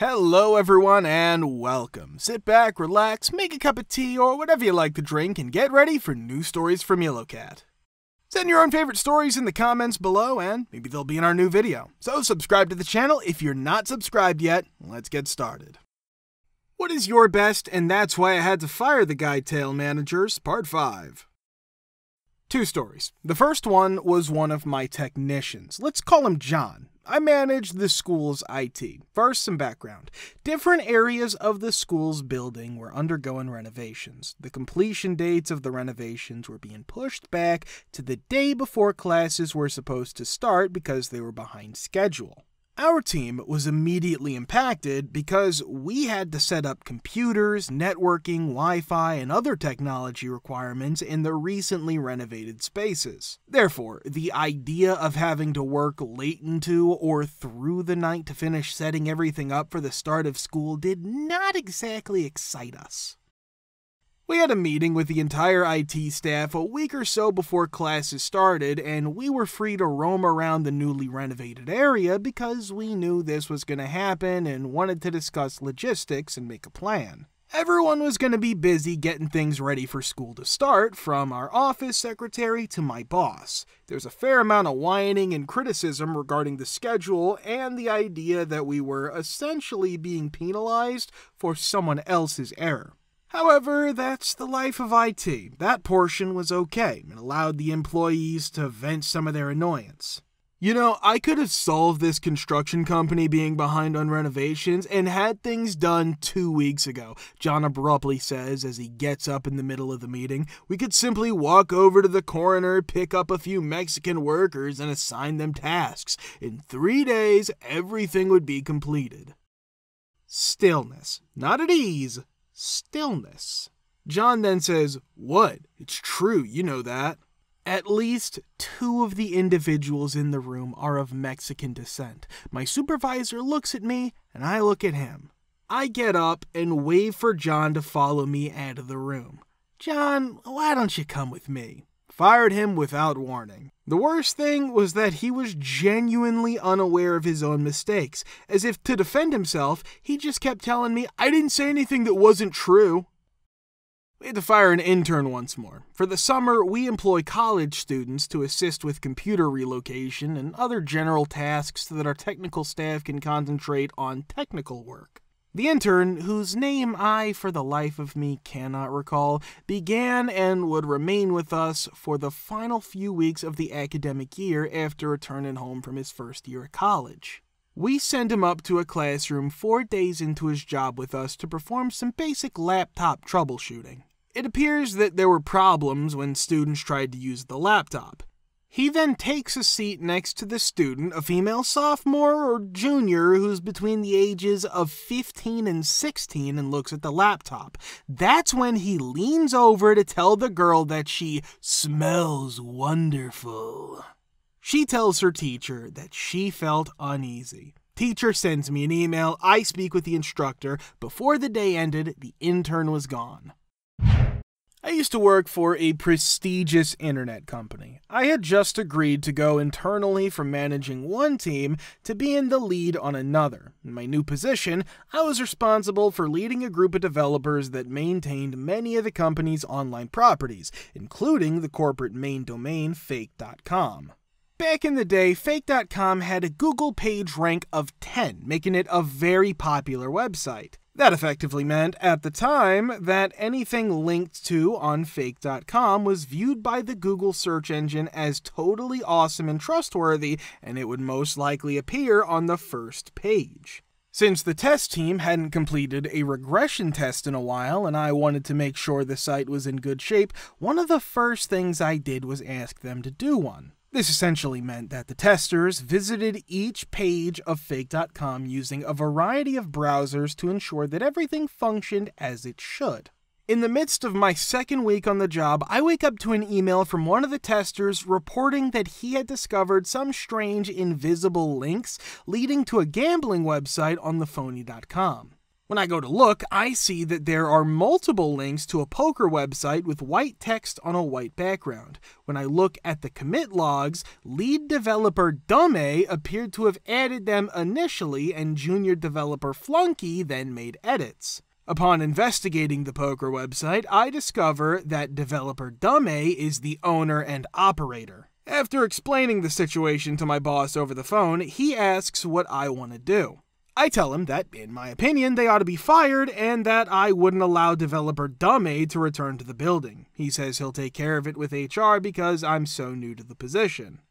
Hello everyone and welcome. Sit back, relax, make a cup of tea or whatever you like to drink and get ready for new stories from YellowCat. Send your own favorite stories in the comments below and maybe they'll be in our new video. So subscribe to the channel if you're not subscribed yet. Let's get started. What is your best and that's why I had to fire the guy tail managers, part 5. Two stories. The first one was one of my technicians. Let's call him John. I manage the school's IT. First, some background. Different areas of the school's building were undergoing renovations. The completion dates of the renovations were being pushed back to the day before classes were supposed to start because they were behind schedule. Our team was immediately impacted because we had to set up computers, networking, Wi-Fi, and other technology requirements in the recently renovated spaces. Therefore, the idea of having to work late into or through the night to finish setting everything up for the start of school did not exactly excite us. We had a meeting with the entire IT staff a week or so before classes started, and we were free to roam around the newly renovated area because we knew this was going to happen and wanted to discuss logistics and make a plan. Everyone was going to be busy getting things ready for school to start, from our office secretary to my boss. There's a fair amount of whining and criticism regarding the schedule and the idea that we were essentially being penalized for someone else's error. However, that's the life of IT. That portion was okay and allowed the employees to vent some of their annoyance. You know, I could have solved this construction company being behind on renovations and had things done 2 weeks ago, John abruptly says as he gets up in the middle of the meeting. We could simply walk over to the corner, pick up a few Mexican workers, and assign them tasks. In 3 days, everything would be completed. Stillness. Not at ease. Stillness. John then says, "What? It's true, you know that." At least 2 of the individuals in the room are of Mexican descent. My supervisor looks at me, and I look at him. I get up and wave for John to follow me out of the room. "John, why don't you come with me?" Fired him without warning. The worst thing was that he was genuinely unaware of his own mistakes. As if to defend himself, he just kept telling me I didn't say anything that wasn't true. We had to fire an intern once more. For the summer, we employ college students to assist with computer relocation and other general tasks so that our technical staff can concentrate on technical work. The intern, whose name I, for the life of me, cannot recall, began and would remain with us for the final few weeks of the academic year after returning home from his first year at college. We send him up to a classroom 4 days into his job with us to perform some basic laptop troubleshooting. It appears that there were problems when students tried to use the laptop. He then takes a seat next to the student, a female sophomore or junior who's between the ages of 15 and 16 and looks at the laptop. That's when he leans over to tell the girl that she smells wonderful. She tells her teacher that she felt uneasy. Teacher sends me an email. I speak with the instructor. Before the day ended, the intern was gone. I used to work for a prestigious internet company. I had just agreed to go internally from managing one team to being the lead on another. In my new position, I was responsible for leading a group of developers that maintained many of the company's online properties, including the corporate main domain fake.com. Back in the day, fake.com had a Google page rank of 10, making it a very popular website. That effectively meant, at the time, that anything linked to on fake.com was viewed by the Google search engine as totally awesome and trustworthy, and it would most likely appear on the first page. Since the test team hadn't completed a regression test in a while, and I wanted to make sure the site was in good shape, one of the first things I did was ask them to do one. This essentially meant that the testers visited each page of fake.com using a variety of browsers to ensure that everything functioned as it should. In the midst of my second week on the job, I wake up to an email from one of the testers reporting that he had discovered some strange invisible links leading to a gambling website on thephony.com. When I go to look, I see that there are multiple links to a poker website with white text on a white background. When I look at the commit logs, lead developer Dummy appeared to have added them initially, and junior developer Flunky then made edits. Upon investigating the poker website, I discover that developer Dummy is the owner and operator. After explaining the situation to my boss over the phone, he asks what I want to do. I tell him that, in my opinion, they ought to be fired and that I wouldn't allow developer Dummy to return to the building. He says he'll take care of it with HR because I'm so new to the position.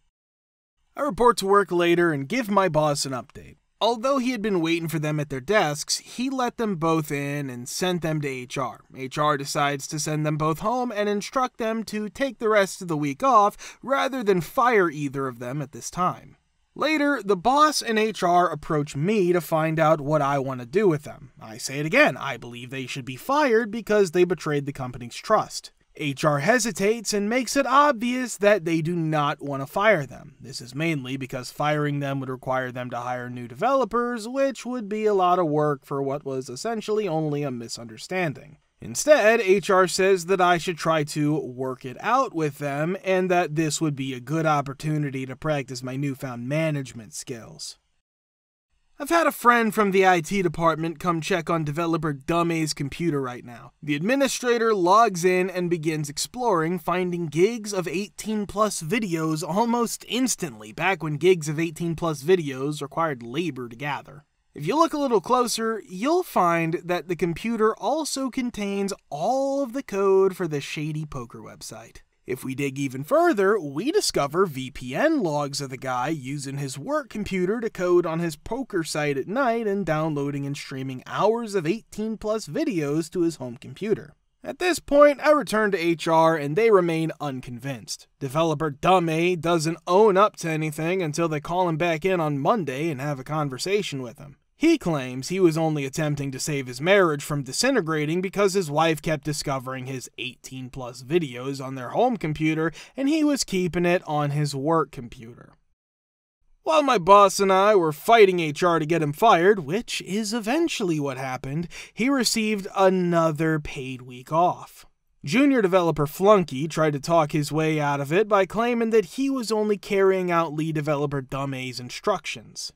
I report to work later and give my boss an update. Although he had been waiting for them at their desks, he let them both in and sent them to HR. HR decides to send them both home and instruct them to take the rest of the week off rather than fire either of them at this time. Later, the boss and HR approach me to find out what I want to do with them. I say it again, I believe they should be fired because they betrayed the company's trust. HR hesitates and makes it obvious that they do not want to fire them. This is mainly because firing them would require them to hire new developers, which would be a lot of work for what was essentially only a misunderstanding. Instead, HR says that I should try to work it out with them and that this would be a good opportunity to practice my newfound management skills. I've had a friend from the IT department come check on developer Dummy's computer right now. The administrator logs in and begins exploring, finding gigs of 18-plus videos almost instantly, back when gigs of 18-plus videos required labor to gather. If you look a little closer, you'll find that the computer also contains all of the code for the shady poker website. If we dig even further, we discover VPN logs of the guy using his work computer to code on his poker site at night and downloading and streaming hours of 18-plus videos to his home computer. At this point, I return to HR and they remain unconvinced. Developer Dummy doesn't own up to anything until they call him back in on Monday and have a conversation with him. He claims he was only attempting to save his marriage from disintegrating because his wife kept discovering his 18-plus videos on their home computer and he was keeping it on his work computer. While my boss and I were fighting HR to get him fired, which is eventually what happened, he received another paid week off. Junior developer Flunky tried to talk his way out of it by claiming that he was only carrying out lead developer Dummy's instructions.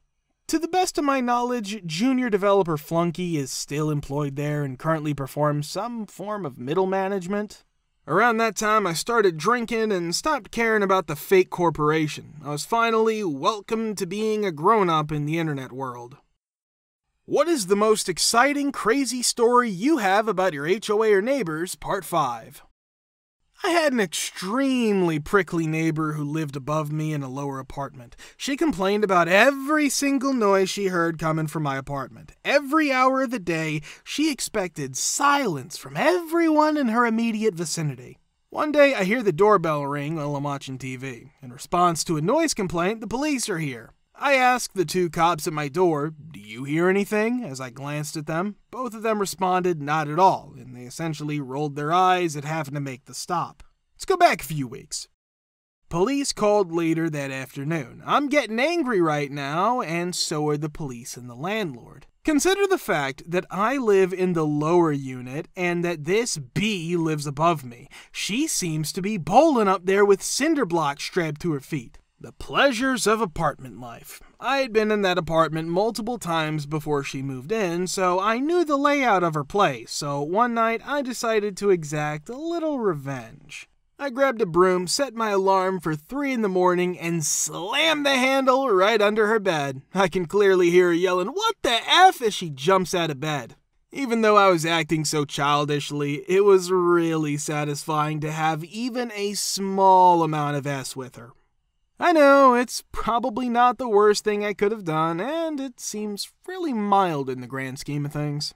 To the best of my knowledge, junior developer Flunky is still employed there and currently performs some form of middle management. Around that time, I started drinking and stopped caring about the fake corporation. I was finally welcome to being a grown-up in the internet world. What is the most exciting, crazy story you have about your HOA or neighbors? Part 5. I had an extremely prickly neighbor who lived above me in a lower apartment. She complained about every single noise she heard coming from my apartment. Every hour of the day, she expected silence from everyone in her immediate vicinity. One day, I hear the doorbell ring while I'm watching TV. In response to a noise complaint, the police are here. I asked the 2 cops at my door, "Do you hear anything?" As I glanced at them. Both of them responded, "Not at all," and they essentially rolled their eyes at having to make the stop. Let's go back a few weeks. Police called later that afternoon. I'm getting angry right now, and so are the police and the landlord. Consider the fact that I live in the lower unit and that this B lives above me. She seems to be bowling up there with cinder blocks strapped to her feet. The pleasures of apartment life. I had been in that apartment multiple times before she moved in, so I knew the layout of her place, so one night I decided to exact a little revenge. I grabbed a broom, set my alarm for 3 in the morning, and slammed the handle right under her bed. I can clearly hear her yelling, "What the F?" as she jumps out of bed. Even though I was acting so childishly, it was really satisfying to have even a small amount of S with her. I know, it's probably not the worst thing I could have done, and it seems really mild in the grand scheme of things.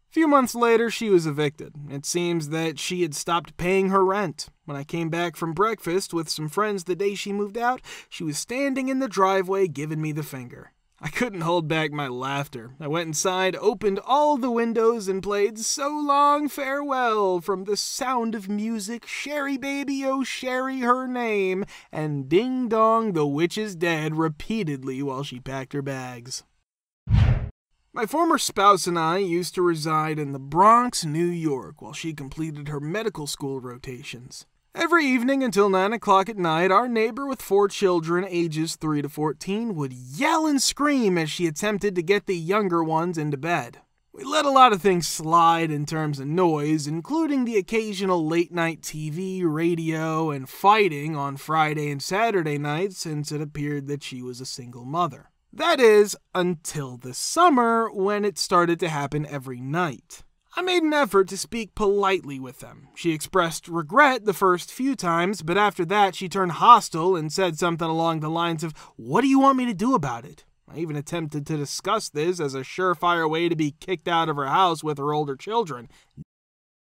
A few months later, she was evicted. It seems that she had stopped paying her rent. When I came back from breakfast with some friends the day she moved out, she was standing in the driveway giving me the finger. I couldn't hold back my laughter. I went inside, opened all the windows, and played "So Long Farewell" from The Sound of Music, "Sherry Baby, Oh Sherry, Her Name," and "Ding Dong, the Witch is Dead" repeatedly while she packed her bags. My former spouse and I used to reside in the Bronx, New York, while she completed her medical school rotations. Every evening until 9 o'clock at night, our neighbor with 4 children ages 3 to 14 would yell and scream as she attempted to get the younger ones into bed. We let a lot of things slide in terms of noise, including the occasional late-night TV, radio, and fighting on Friday and Saturday nights since it appeared that she was a single mother. That is, until this summer, when it started to happen every night. I made an effort to speak politely with them. She expressed regret the first few times, but after that she turned hostile and said something along the lines of, "What do you want me to do about it?" I even attempted to discuss this as a surefire way to be kicked out of her house with her older children.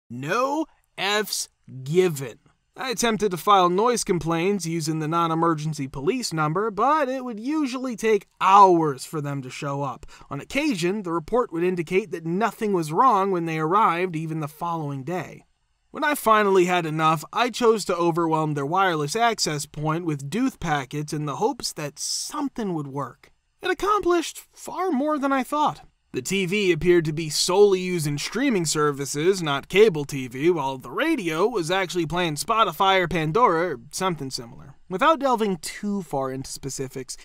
No F's given. I attempted to file noise complaints using the non-emergency police number, but it would usually take hours for them to show up. On occasion, the report would indicate that nothing was wrong when they arrived even the following day. When I finally had enough, I chose to overwhelm their wireless access point with Duth packets in the hopes that something would work. It accomplished far more than I thought. The TV appeared to be solely used in streaming services, not cable TV, while the radio was actually playing Spotify or Pandora or something similar. Without delving too far into specifics,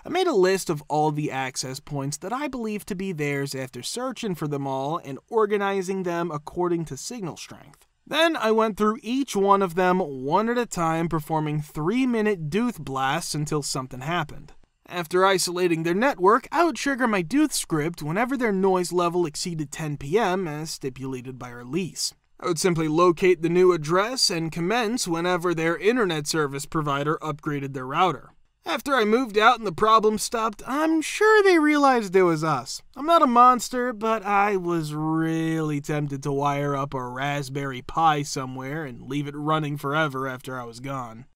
I made a list of all the access points that I believed to be theirs after searching for them all and organizing them according to signal strength. Then I went through each one of them one at a time, performing 3-minute Duth blasts until something happened. After isolating their network, I would trigger my Duth script whenever their noise level exceeded 10 p.m. as stipulated by our lease. I would simply locate the new address and commence whenever their internet service provider upgraded their router. After I moved out and the problem stopped, I'm sure they realized it was us. I'm not a monster, but I was really tempted to wire up a Raspberry Pi somewhere and leave it running forever after I was gone.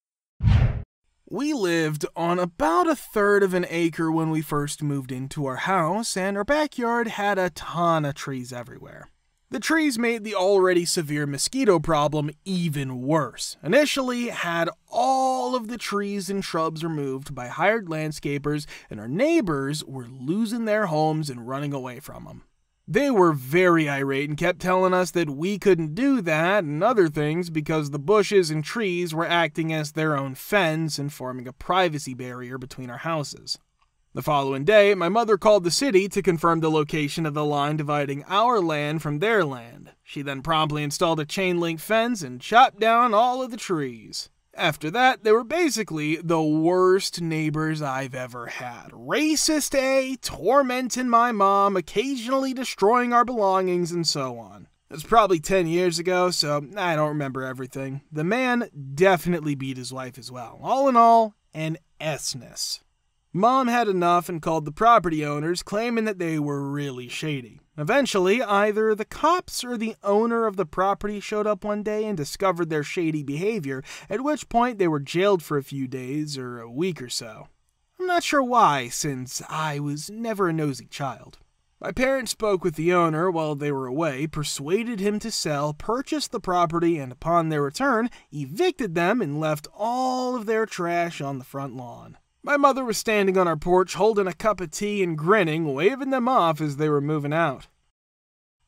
We lived on about 1/3 of an acre when we first moved into our house, and our backyard had a ton of trees everywhere. The trees made the already severe mosquito problem even worse. Initially, had all of the trees and shrubs removed by hired landscapers, and our neighbors were losing their homes and running away from them. They were very irate and kept telling us that we couldn't do that and other things because the bushes and trees were acting as their own fence and forming a privacy barrier between our houses. The following day, my mother called the city to confirm the location of the line dividing our land from their land. She then promptly installed a chain-link fence and chopped down all of the trees. After that, they were basically the worst neighbors I've ever had. Racist A, tormenting my mom, occasionally destroying our belongings, and so on. It was probably 10 years ago, so I don't remember everything. The man definitely beat his wife as well. All in all, an S-ness. Mom had enough and called the property owners, claiming that they were really shady. Eventually, either the cops or the owner of the property showed up one day and discovered their shady behavior, at which point they were jailed for a few days or a week or so. I'm not sure why, since I was never a nosy child. My parents spoke with the owner while they were away, persuaded him to sell, purchased the property, and upon their return, evicted them and left all of their trash on the front lawn. My mother was standing on our porch holding a cup of tea and grinning, waving them off as they were moving out.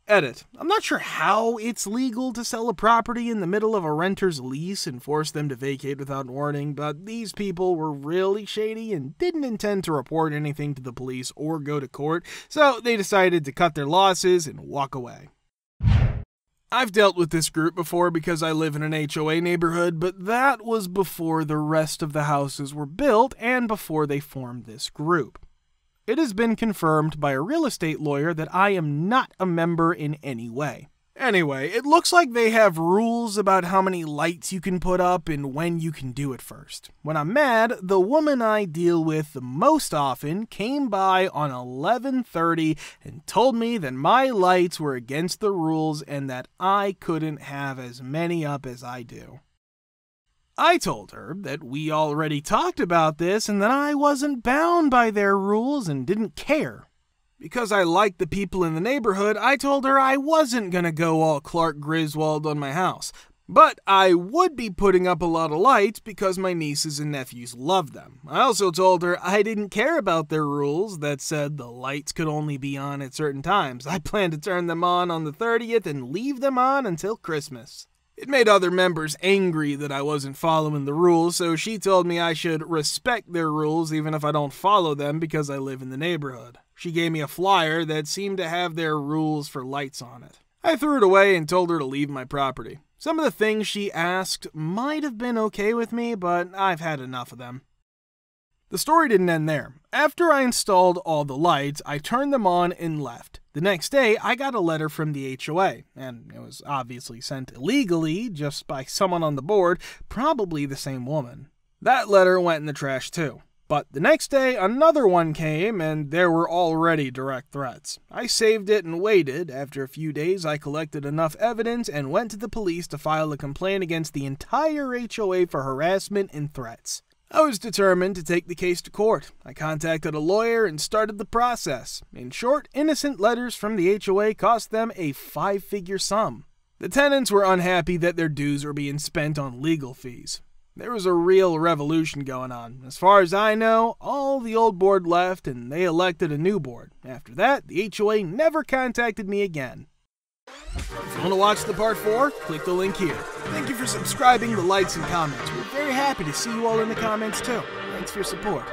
Edit. I'm not sure how it's legal to sell a property in the middle of a renter's lease and force them to vacate without warning, but these people were really shady and didn't intend to report anything to the police or go to court, so they decided to cut their losses and walk away. I've dealt with this group before because I live in an HOA neighborhood, but that was before the rest of the houses were built and before they formed this group. It has been confirmed by a real estate lawyer that I am not a member in any way. Anyway, it looks like they have rules about how many lights you can put up and when you can do it first. When I'm mad, the woman I deal with the most often came by on 11:30 and told me that my lights were against the rules and that I couldn't have as many up as I do. I told her that we already talked about this and that I wasn't bound by their rules and didn't care. Because I liked the people in the neighborhood, I told her I wasn't gonna go all Clark Griswold on my house. But I would be putting up a lot of lights because my nieces and nephews love them. I also told her I didn't care about their rules that said the lights could only be on at certain times. I planned to turn them on the 30th and leave them on until Christmas. It made other members angry that I wasn't following the rules, so she told me I should respect their rules even if I don't follow them because I live in the neighborhood. She gave me a flyer that seemed to have their rules for lights on it. I threw it away and told her to leave my property. Some of the things she asked might have been okay with me, but I've had enough of them. The story didn't end there. After I installed all the lights, I turned them on and left. The next day, I got a letter from the HOA, and it was obviously sent illegally, just by someone on the board, probably the same woman. That letter went in the trash too. But the next day, another one came, and there were already direct threats. I saved it and waited. After a few days, I collected enough evidence and went to the police to file a complaint against the entire HOA for harassment and threats. I was determined to take the case to court. I contacted a lawyer and started the process. In short, innocent letters from the HOA cost them a 5-figure sum. The tenants were unhappy that their dues were being spent on legal fees. There was a real revolution going on. As far as I know, all the old board left and they elected a new board. After that, the HOA never contacted me again. If you want to watch the part 4, click the link here. Thank you for subscribing, the likes, and comments. We're very happy to see you all in the comments too. Thanks for your support.